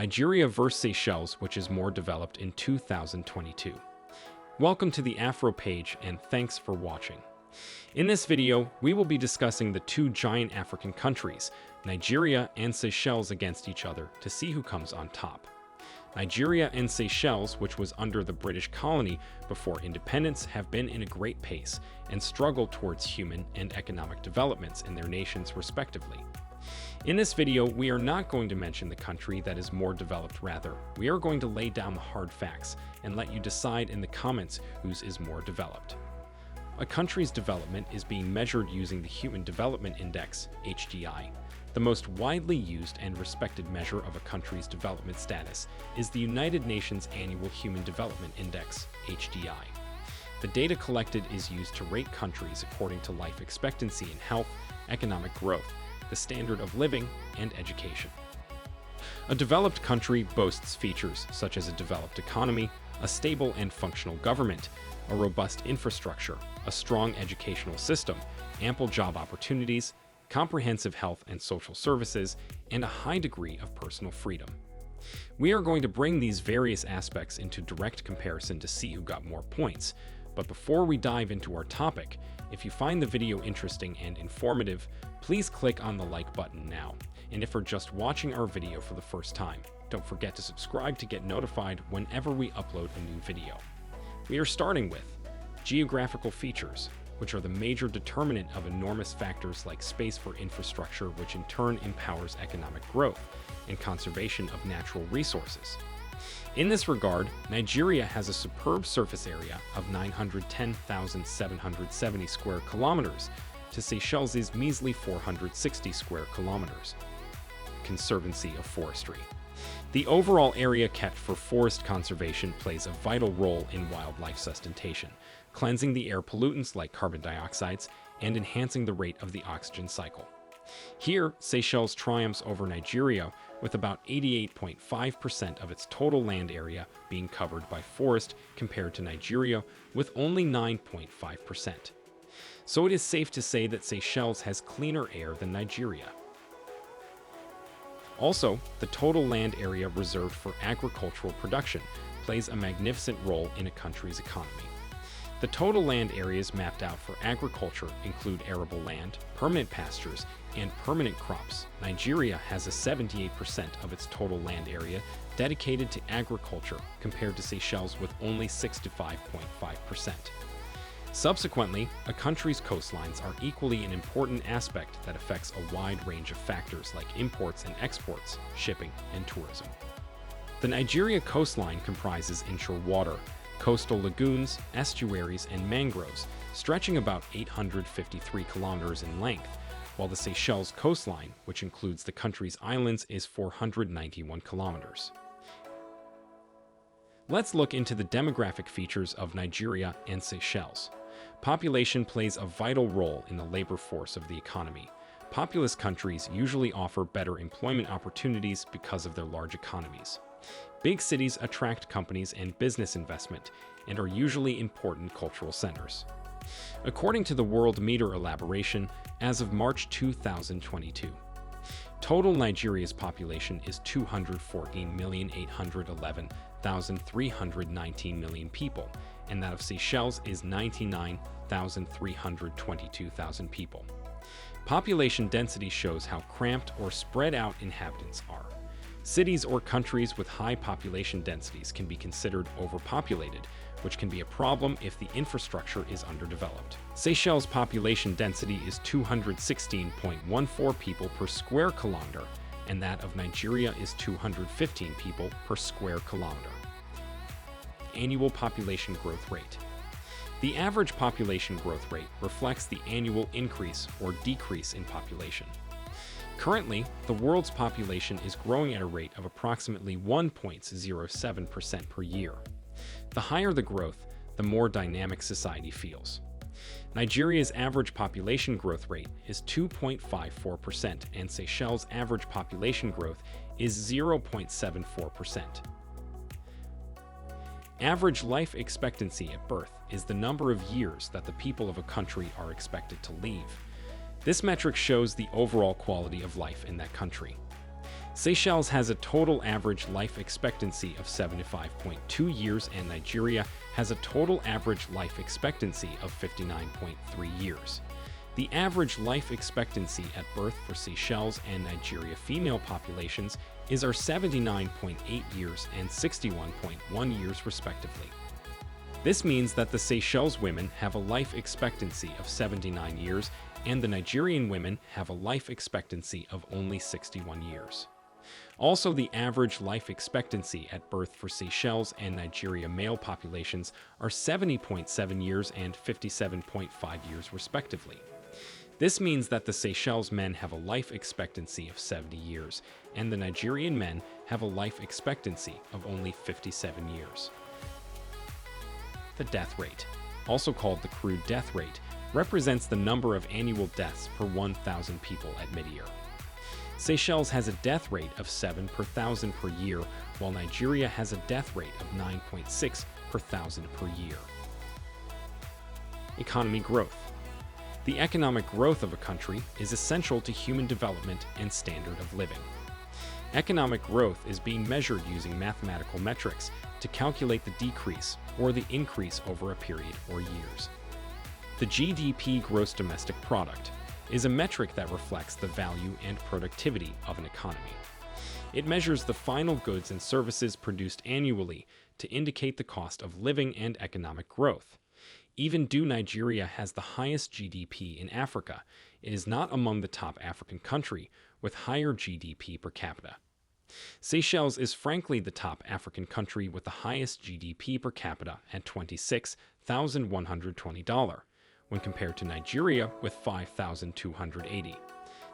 Nigeria vs. Seychelles, which is more developed in 2022. Welcome to the Afro page and thanks for watching. In this video, we will be discussing the two giant African countries, Nigeria and Seychelles, against each other to see who comes on top. Nigeria and Seychelles, which was under the British colony before independence, have been in a great pace and struggle towards human and economic developments in their nations respectively. In this video, we are not going to mention the country that is more developed. Rather, we are going to lay down the hard facts and let you decide in the comments whose is more developed. A country's development is being measured using the Human Development Index, HDI. The most widely used and respected measure of a country's development status is the United Nations Annual Human Development Index, HDI. The data collected is used to rate countries according to life expectancy and health, economic growth, the standard of living, and education. A developed country boasts features such as a developed economy, a stable and functional government, a robust infrastructure, a strong educational system, ample job opportunities, comprehensive health and social services, and a high degree of personal freedom. We are going to bring these various aspects into direct comparison to see who got more points. But before we dive into our topic, if you find the video interesting and informative, please click on the like button now. And if you're just watching our video for the first time, don't forget to subscribe to get notified whenever we upload a new video. We are starting with geographical features, which are the major determinant of enormous factors like space for infrastructure, which in turn empowers economic growth and conservation of natural resources. In this regard, Nigeria has a superb surface area of 910,770 square kilometers to Seychelles' measly 460 square kilometers. Conservancy of forestry. The overall area kept for forest conservation plays a vital role in wildlife sustentation, cleansing the air pollutants like carbon dioxides and enhancing the rate of the oxygen cycle. Here, Seychelles triumphs over Nigeria with about 88.5% of its total land area being covered by forest compared to Nigeria with only 9.5%. So it is safe to say that Seychelles has cleaner air than Nigeria. Also, the total land area reserved for agricultural production plays a magnificent role in a country's economy. The total land areas mapped out for agriculture include arable land, permanent pastures, and permanent crops. Nigeria has a 78% of its total land area dedicated to agriculture compared to Seychelles with only 65.5%. Subsequently, a country's coastlines are equally an important aspect that affects a wide range of factors like imports and exports, shipping, and tourism. The Nigeria coastline comprises inshore water, coastal lagoons, estuaries, and mangroves, stretching about 853 kilometers in length, while the Seychelles coastline, which includes the country's islands, is 491 kilometers. Let's look into the demographic features of Nigeria and Seychelles. Population plays a vital role in the labor force of the economy. Populous countries usually offer better employment opportunities because of their large economies. Big cities attract companies and business investment and are usually important cultural centers. According to the World Meter Elaboration, as of March 2022, total Nigeria's population is 214,811,319 million people, and that of Seychelles is 99,322,000 people. Population density shows how cramped or spread out inhabitants are. Cities or countries with high population densities can be considered overpopulated, which can be a problem if the infrastructure is underdeveloped. Seychelles' population density is 216.14 people per square kilometer, and that of Nigeria is 215 people per square kilometer. Annual population growth rate. The average population growth rate reflects the annual increase or decrease in population. Currently, the world's population is growing at a rate of approximately 1.07% per year. The higher the growth, the more dynamic society feels. Nigeria's average population growth rate is 2.54%, and Seychelles' average population growth is 0.74%. Average life expectancy at birth is the number of years that the people of a country are expected to live. This metric shows the overall quality of life in that country. Seychelles has a total average life expectancy of 75.2 years, and Nigeria has a total average life expectancy of 59.3 years. The average life expectancy at birth for Seychelles and Nigeria female populations is 79.8 years and 61.1 years respectively. This means that the Seychelles women have a life expectancy of 79 years and the Nigerian women have a life expectancy of only 61 years. Also, the average life expectancy at birth for Seychelles and Nigeria male populations are 70.7 years and 57.5 years respectively. This means that the Seychelles men have a life expectancy of 70 years, and the Nigerian men have a life expectancy of only 57 years. The death rate, also called the crude death rate, represents the number of annual deaths per 1,000 people at mid-year. Seychelles has a death rate of 7 per 1,000 per year, while Nigeria has a death rate of 9.6 per 1,000 per year. Economy growth. The economic growth of a country is essential to human development and standard of living. Economic growth is being measured using mathematical metrics to calculate the decrease or the increase over a period or years. The GDP, gross domestic product, is a metric that reflects the value and productivity of an economy. It measures the final goods and services produced annually to indicate the cost of living and economic growth. Even though Nigeria has the highest GDP in Africa, it is not among the top African country with higher GDP per capita. Seychelles is frankly the top African country with the highest GDP per capita at $26,120, when compared to Nigeria with $5,280.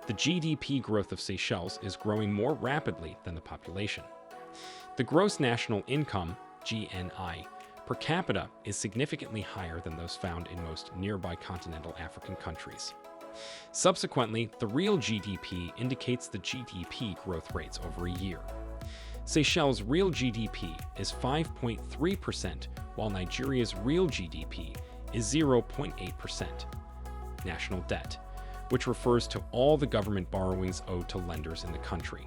The GDP growth of Seychelles is growing more rapidly than the population. The gross national income, GNI, per capita is significantly higher than those found in most nearby continental African countries. Subsequently, the real GDP indicates the GDP growth rates over a year. Seychelles' real GDP is 5.3%, while Nigeria's real GDP is 0.8%. National debt, which refers to all the government borrowings owed to lenders in the country.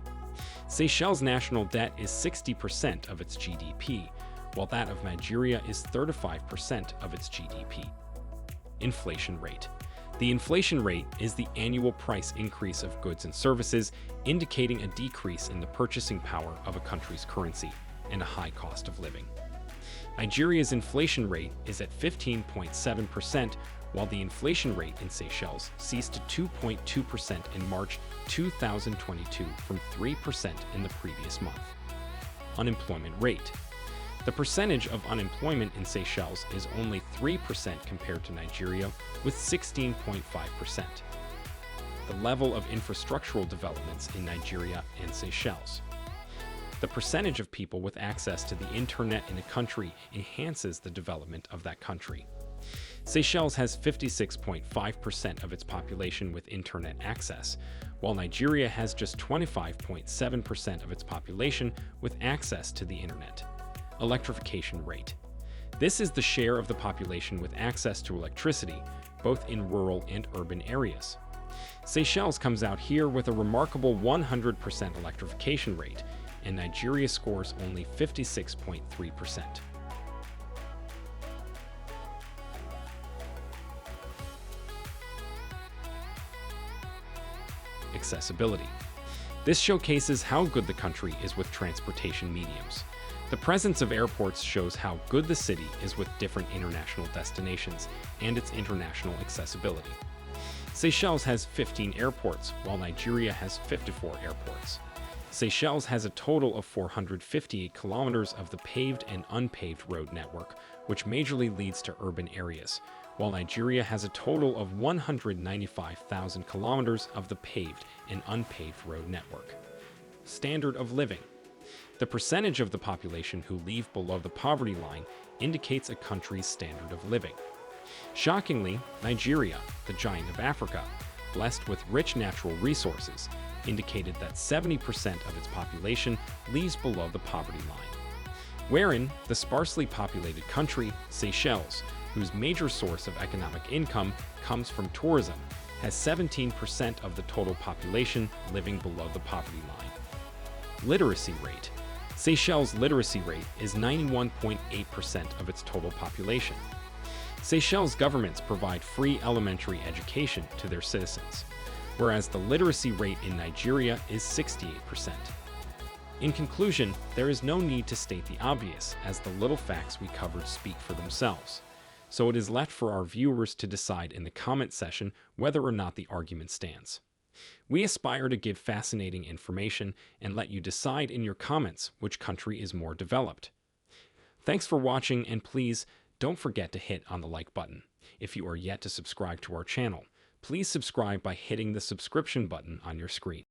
Seychelles' national debt is 60% of its GDP, while that of Nigeria is 35% of its GDP. Inflation rate. The inflation rate is the annual price increase of goods and services, indicating a decrease in the purchasing power of a country's currency and a high cost of living. Nigeria's inflation rate is at 15.7%, while the inflation rate in Seychelles ceased to 2.2% in March 2022 from 3% in the previous month. Unemployment rate. The percentage of unemployment in Seychelles is only 3% compared to Nigeria, with 16.5%. The level of infrastructural developments in Nigeria and Seychelles. The percentage of people with access to the internet in a country enhances the development of that country. Seychelles has 56.5% of its population with internet access, while Nigeria has just 25.7% of its population with access to the internet. Electrification rate. This is the share of the population with access to electricity, both in rural and urban areas. Seychelles comes out here with a remarkable 100% electrification rate, and Nigeria scores only 56.3%. Accessibility. This showcases how good the country is with transportation mediums. The presence of airports shows how good the city is with different international destinations and its international accessibility. Seychelles has 15 airports, while Nigeria has 54 airports. Seychelles has a total of 458 kilometers of the paved and unpaved road network, which majorly leads to urban areas, while Nigeria has a total of 195,000 kilometers of the paved and unpaved road network. Standard of living. The percentage of the population who live below the poverty line indicates a country's standard of living. Shockingly, Nigeria, the giant of Africa, blessed with rich natural resources, indicated that 70% of its population lives below the poverty line. Wherein, the sparsely populated country, Seychelles, whose major source of economic income comes from tourism, has 17% of the total population living below the poverty line. Literacy rate. Seychelles' literacy rate is 91.8% of its total population. Seychelles governments provide free elementary education to their citizens, whereas the literacy rate in Nigeria is 68%. In conclusion, there is no need to state the obvious, as the little facts we covered speak for themselves. So it is left for our viewers to decide in the comment section whether or not the argument stands. We aspire to give fascinating information and let you decide in your comments which country is more developed. Thanks for watching, and please don't forget to hit on the like button. If you are yet to subscribe to our channel, please subscribe by hitting the subscription button on your screen.